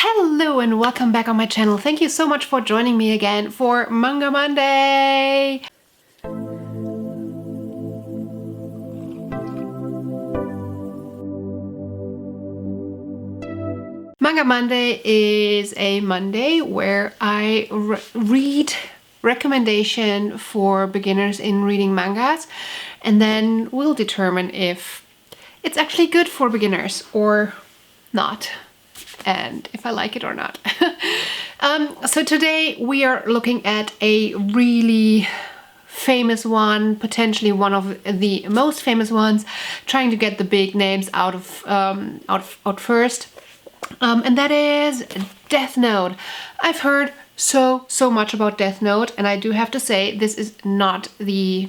Hello and welcome back on my channel. Thank you so much for joining me again for Manga Monday. Manga Monday is a Monday where I read recommendation for beginners in reading mangas, and then we'll determine if it's actually good for beginners or not, and if I like it or not. So today we are looking at a really famous one, potentially one of the most famous ones, trying to get the big names out first. And that is Deathnote. I've heard so much about Deathnote, and I do have to say this is not the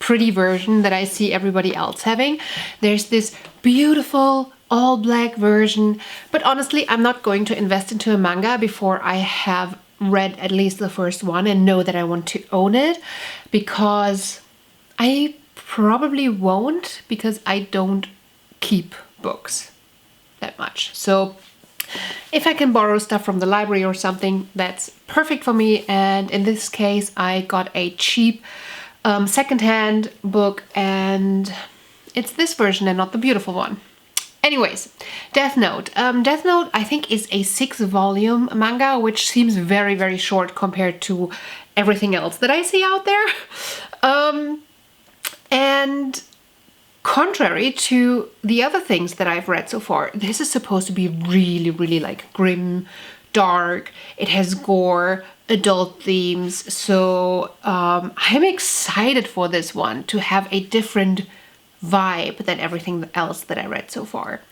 pretty version that I see everybody else having. There's this beautiful all black version, but honestly I'm not going to invest into a manga before I have read at least the first one and know that I want to own it, because I probably won't, because I don't keep books that much. So if I can borrow stuff from the library or something, that's perfect for me. And in this case I got a cheap secondhand book, and it's this version and not the beautiful one. Anyways, Deathnote. Deathnote I think is a 6-volume manga, which seems very short compared to everything else that I see out there. And contrary to the other things that I've read so far, this is supposed to be really like grim, dark. It has gore, adult themes. So I'm excited for this one to have a different vibe than everything else that I read so far.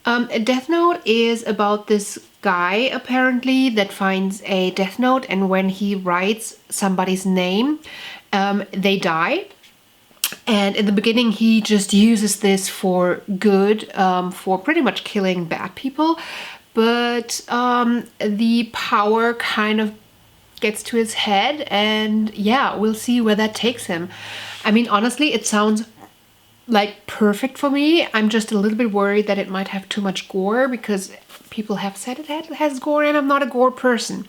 Deathnote is about this guy apparently that finds a death note, and when he writes somebody's name, they die. And in the beginning he just uses this for good, for pretty much killing bad people, but the power kind of gets to his head, and yeah, we'll see where that takes him. I mean, honestly, it sounds like perfect for me. I'm just a little bit worried that it might have too much gore, because people have said it has gore and I'm not a gore person.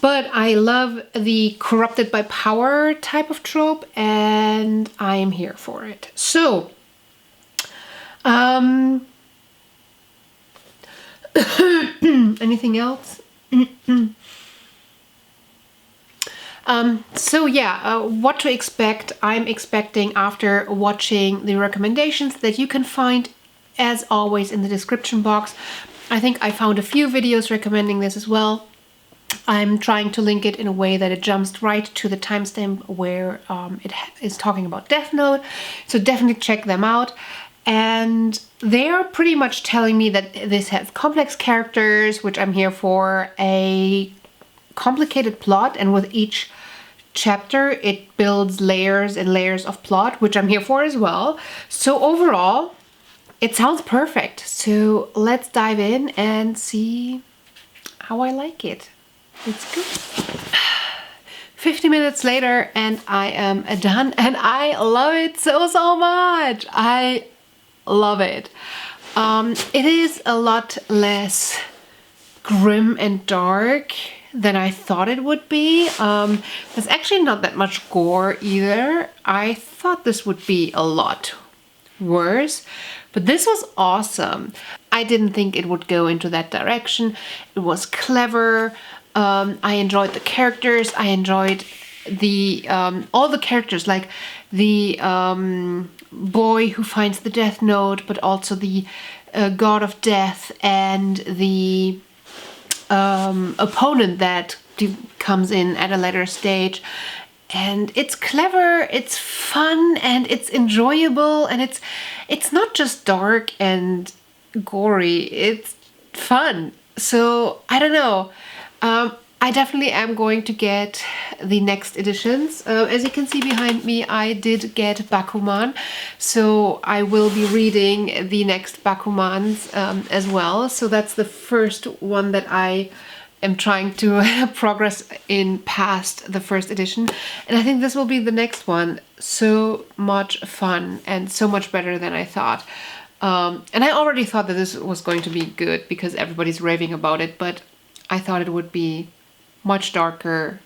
But I love the corrupted by power type of trope, and I am here for it. So, anything else? So yeah, what to expect? I'm expecting, after watching the recommendations that you can find as always in the description box. I think I found a few videos recommending this as well. I'm trying to link it in a way that it jumps right to the timestamp where it is talking about Deathnote, so definitely check them out. And they're pretty much telling me that this has complex characters, which I'm here for, a complicated plot, and with each chapter it builds layers and layers of plot, which I'm here for as well. So overall it sounds perfect. So let's dive in and see how I like it. It's good. 50 minutes later and I am done, and I love it so much. I love it. It is a lot less grim and dark than I thought it would be. There's actually not that much gore either. I thought this would be a lot worse, but this was awesome. I didn't think it would go into that direction. It was clever. I enjoyed the characters. I enjoyed the all the characters, like the boy who finds the death note, but also the god of death, and the opponent that comes in at a later stage. And it's clever, it's fun, and it's enjoyable, and it's not just dark and gory, it's fun. So I don't know, I definitely am going to get the next editions. As you can see behind me, I did get Bakuman, so I will be reading the next Bakumans as well. So that's the first one that I am trying to progress in past the first edition, and I think this will be the next one. So much fun and so much better than I thought. And I already thought that this was going to be good because everybody's raving about it, but I thought it would be much darker,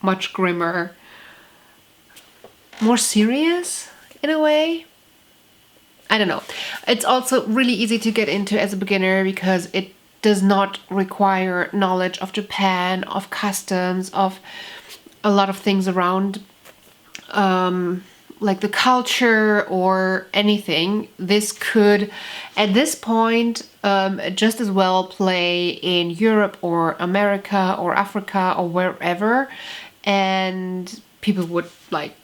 much grimmer, more serious in a way. I don't know. It's also really easy to get into as a beginner because it does not require knowledge of Japan, of customs, of a lot of things around like the culture or anything. This could, at this point, just as well play in Europe or America or Africa or wherever, and people would like,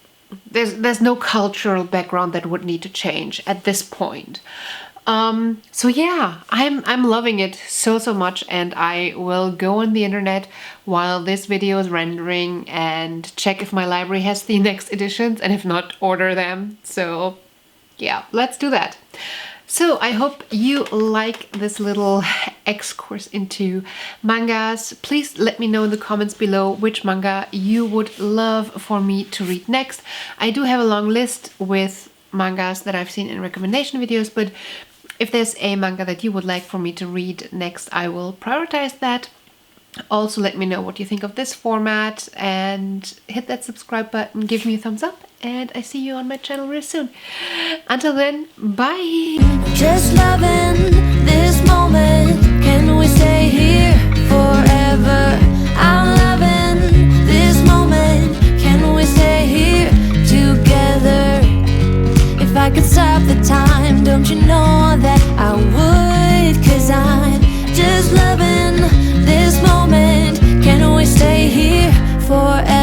there's no cultural background that would need to change at this point. So yeah, I'm loving it so much, and I will go on the internet while this video is rendering and check if my library has the next editions, and if not, order them. So yeah, let's do that. So I hope you like this little excursus into mangas. Please let me know in the comments below which manga you would love for me to read next. I do have a long list with mangas that I've seen in recommendation videos, but if there's a manga that you would like for me to read next, I will prioritize that. Also, let me know what you think of this format and hit that subscribe button, give me a thumbs up, and I see you on my channel real soon. Until then, bye! Just loving this moment. Can we stay here forever? I'm loving this moment. Can we stay here together? If I could stop the time, don't you know that I would? 'Cause I'm just loving this moment. Can we stay here forever?